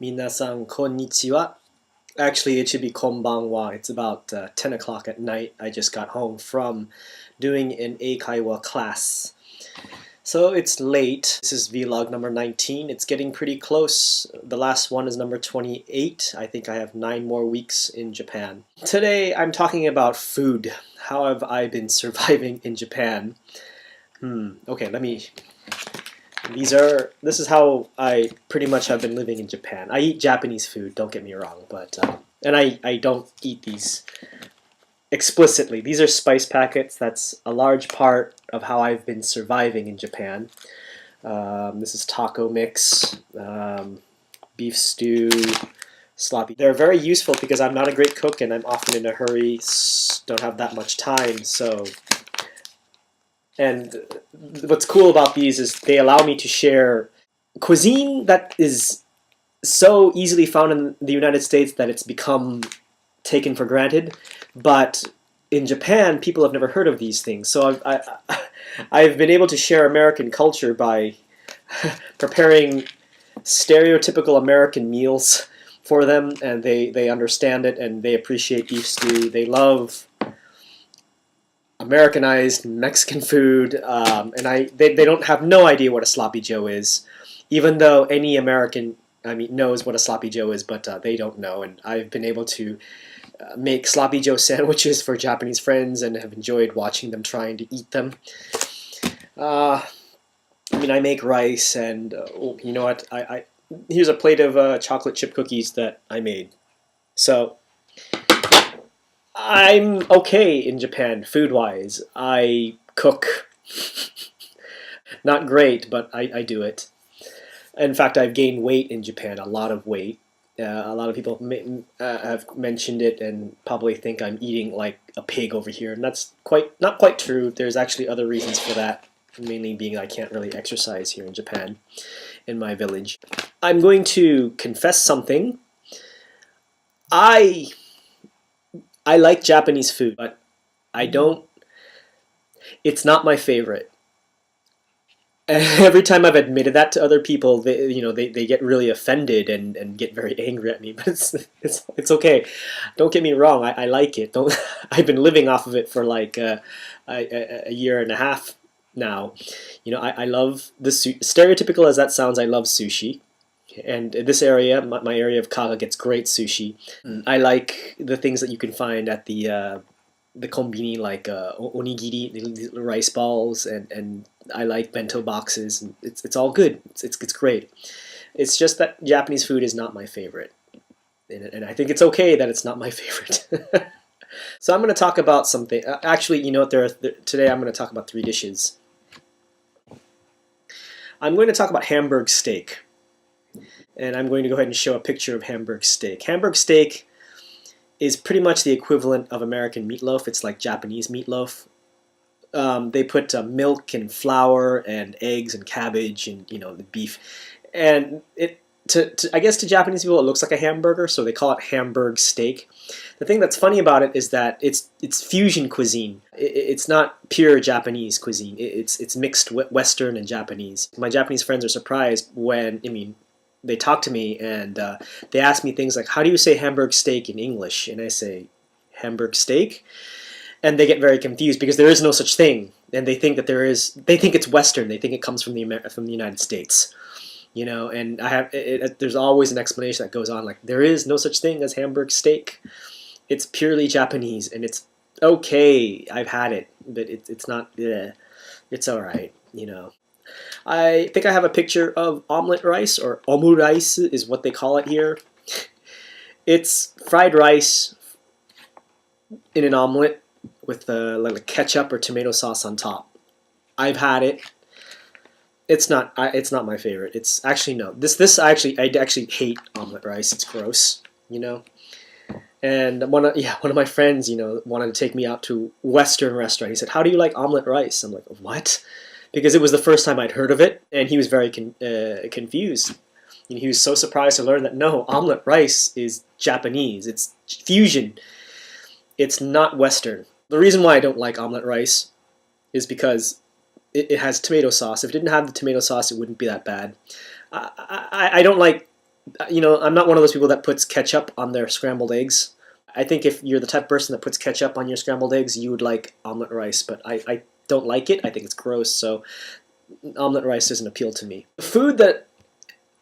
Minasan konnichiwa. Actually, it should be konbanwa. It's about 10 o'clock at night. I just got home from doing an eikaiwa class. So it's late. This is vlog number 19. It's getting pretty close. The last one is number 28. I think I have 9 more weeks in Japan. Today I'm talking about food. How have I been surviving in Japan? Okay, this is how I pretty much have been living in Japan. I eat Japanese food, don't get me wrong, but and I don't eat these explicitly. These are spice packets. That's a large part of how I've been surviving in Japan. This is taco mix, beef stew, sloppy. They're very useful because I'm not a great cook and I'm often in a hurry, don't have that much time, so. And what's cool about these is they allow me to share cuisine that is so easily found in the United States that it's become taken for granted. But in Japan, people have never heard of these things. So I've been able to share American culture by preparing stereotypical American meals for them, and they understand it and they appreciate beef stew. They love Americanized Mexican food, and they don't have no idea what a sloppy Joe is, even though any American knows what a sloppy Joe is, but they don't know. And I've been able to make sloppy Joe sandwiches for Japanese friends and have enjoyed watching them trying to eat them. I make rice, and you know what? Here's a plate of chocolate chip cookies that I made. So I'm okay in Japan, food-wise. I cook. Not great, but I do it. In fact, I've gained weight in Japan, a lot of weight. A lot of people have mentioned it and probably think I'm eating like a pig over here, and that's not quite true. There's actually other reasons for that, mainly being I can't really exercise here in Japan, in my village. I'm going to confess something. I like Japanese food, but I don't. It's not my favorite. Every time I've admitted that to other people, they get really offended and get very angry at me. But it's okay. Don't get me wrong. I like it. Don't. I've been living off of it for like a year and a half now. I love the stereotypical as that sounds. I love sushi. And this area, my area of Kaga, gets great sushi. I like the things that you can find at the kombini, like onigiri, the rice balls, and I like bento boxes. And it's all good. It's great. It's just that Japanese food is not my favorite, and I think it's okay that it's not my favorite. So I'm going to talk about something. Actually, you know what? Today I'm going to talk about 3 dishes. I'm going to talk about Hamburg steak. And I'm going to go ahead and show a picture of Hamburg steak. Hamburg steak is pretty much the equivalent of American meatloaf. It's like Japanese meatloaf. They put milk and flour and eggs and cabbage and the beef. And I guess to Japanese people it looks like a hamburger, so they call it Hamburg steak. The thing that's funny about it is that it's fusion cuisine. It's not pure Japanese cuisine. It's mixed Western and Japanese. My Japanese friends are surprised when they talk to me and they ask me things like, how do you say Hamburg steak in English? And I say, Hamburg steak? And they get very confused because there is no such thing. And they think that they think it's Western. They think it comes from the United States. And there's always an explanation that goes on, like, there is no such thing as Hamburg steak. It's purely Japanese, and it's okay. I've had it, but it's not, it's all right, I think I have a picture of omelet rice, or omurice is what they call it here. It's fried rice in an omelet with like ketchup or tomato sauce on top. I've had it. It's not my favorite. It's actually no. I actually hate omelet rice. It's gross, And one of my friends, wanted to take me out to a Western restaurant. He said, "How do you like omelet rice?" I'm like, "What?" Because it was the first time I'd heard of it, and he was very confused. He was so surprised to learn that no, omelet rice is Japanese. It's fusion. It's not Western. The reason why I don't like omelet rice is because it has tomato sauce. If it didn't have the tomato sauce, it wouldn't be that bad. I don't like I'm not one of those people that puts ketchup on their scrambled eggs. I think if you're the type of person that puts ketchup on your scrambled eggs, you would like omelet rice, but I don't like it. I think it's gross, so omelet rice doesn't appeal to me. The food that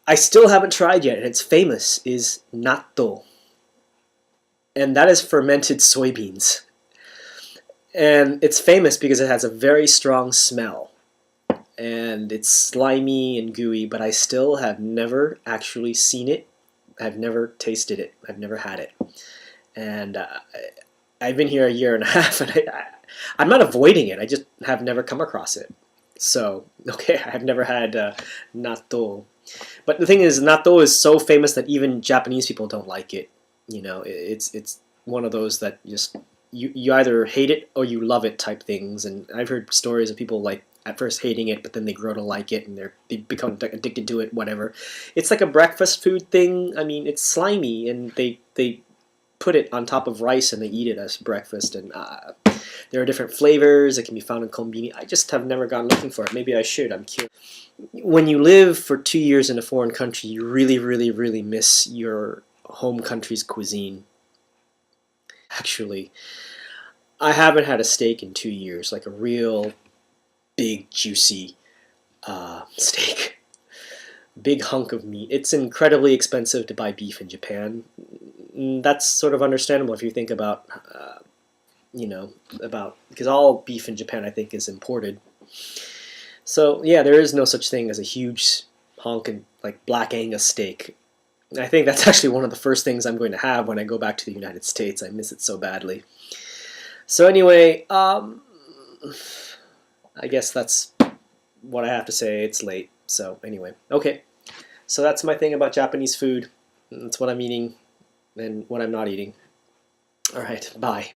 I still haven't tried yet, and it's famous, is natto. And that is fermented soybeans. And it's famous because it has a very strong smell. And it's slimy and gooey, but I still have never actually seen it. I've never tasted it. I've never had it. And I've been here a year and a half, and I'm not avoiding it. I just have never come across it. So, okay, I've never had natto. But the thing is, natto is so famous that even Japanese people don't like it. It's one of those that just you either hate it or you love it type things. And I've heard stories of people like at first hating it, but then they grow to like it and they become addicted to it. Whatever. It's like a breakfast food thing. I mean, it's slimy, and they put it on top of rice and they eat it as breakfast. And there are different flavors. It can be found in konbini. I just have never gone looking for it. Maybe I should. I'm curious. When you live for 2 years in a foreign country, you really, really, really miss your home country's cuisine. Actually, I haven't had a steak in 2 years, like a real big, juicy steak. Big hunk of meat. It's incredibly expensive to buy beef in Japan. That's sort of understandable if you think about, because all beef in Japan, I think, is imported. So yeah, there is no such thing as a huge honkin' like Black Angus steak. I think that's actually one of the first things I'm going to have when I go back to the United States. I miss it so badly. So anyway, I guess that's what I have to say. It's late. So anyway, okay. So that's my thing about Japanese food. That's what I'm eating and what I'm not eating. All right, bye.